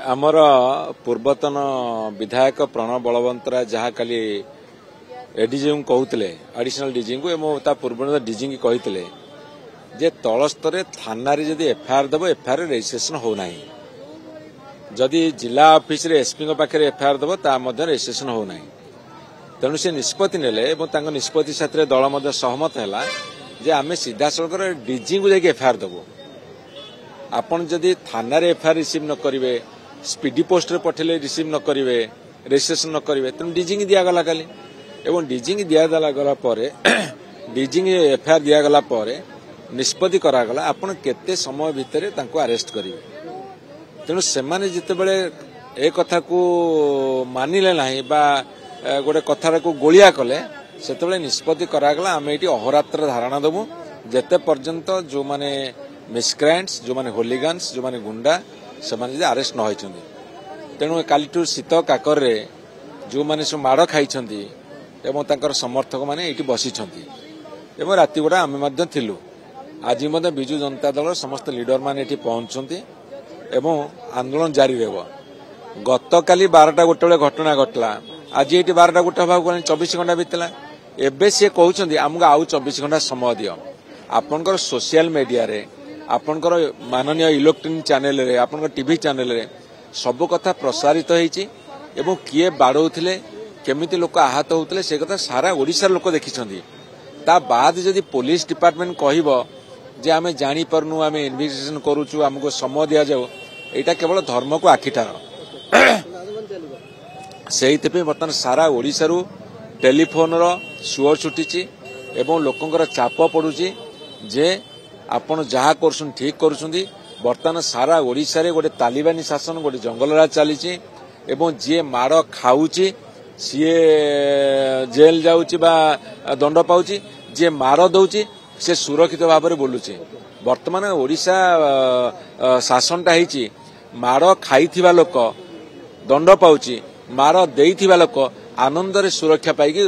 आमर पूर्वतन विधायक प्रणव बलवंतराय जहाँ खाली एडीजी को कहते एडिशनल डीजी को पूर्व डीजी की कहते जे तल स्तर थाना जदि एफआईआर दब एफआईआर रेजिस्ट्रेशन होना जदि जिला ऑफिस रे एसपी पाखे एफआईआर दब रेजिस्ट्रेशन होना तेणु से निष्पत्ति नेले निष्पत्ति साथ दल सहमत है जे आम सीधा सड़क डीजी को जाके एफआईआर दबु आपन जदि थाना रे एफआईआर रिसीव न करेंगे स्पीडी पोस्ट रे पठेले रिसीव न करेंगे रेजिस्ट्रेशन न करेंगे तेणु डीजी की दिगला खाली एवं डीजी की दिगला डीजी की एफआईआर दिगला निष्पत्ति करागला आपण केते समय भितर तांको अरेस्ट करेंगे तेणु सेमाने जितेबले ए कथा को मानिले नाही बा गोटे कथार को गोलिया कले सेतेबले निष्पत्ति करागला आम ये अहोरात्र धारणा दबु जेते पर्यंत जो माने मिसक्रांट्स जो माने होलिगान्स जो माने गुंडा से माने अरेस्ट न होइछन्ती तेणु कालीठू शीत काकर रे जो माने सब माड़ खाइछन्ती एवं तांकर समर्थक माने एठी बसिछन्ती एवं राति गुडा आमे मध्य थिलु आज मध्य बिजु जनता दल समस्त लीडर माने एठी पहुंचछन्ती एवं आंदोलन जारी रहबो गतकाली 12टा गोटे घटना घटला आज ये 12टा गोटे भाग 24 घंटा बीतला एबे से कहउछन्ती हमको आउ 24 घंटा समय दियो आपनकर सोशल मीडिया रे आपनकर माननीय इलेक्ट्रॉनिक चैनल रे आपनकर टीवी चैनल रे सब कथा प्रसारित होईची एवं किए बाड़ौथिले केमिति लोक आहत होउथिले से कथा सारा ओडिसा लोक देखिछन्ती ता बाद जदि पुलिस डिपार्टमेंट कहबो जे आमे जानी परनु आमे इन्वेस्टिगेशन करूछु हमको समय दिया जाओ एटा केवल धर्म को आखिठार सेहिते बर्तमान सारा ओडिसा रु टेलीफोन रो सुअर छुटीची एवं लोकंकर चाप पड़ुची जे आपण जहाँ कर ठीक करुछन्ती बर्तमान सारा ओडिसा रे गोटे तालिबानी शासन गोटे जंगल राज चलीची एवं जे माड़ खाऊची सीए जेल जाऊची बा दंड पाउची जे माड़ दउची से सुरक्षित भाव में बोलुचे बर्तमान ओडिशा शासनटा ହେଇची माड़ खाइथिबा लोक दंड पाउची माड़ देइथिबा लोक आनंद रे सुरक्षा पाइकी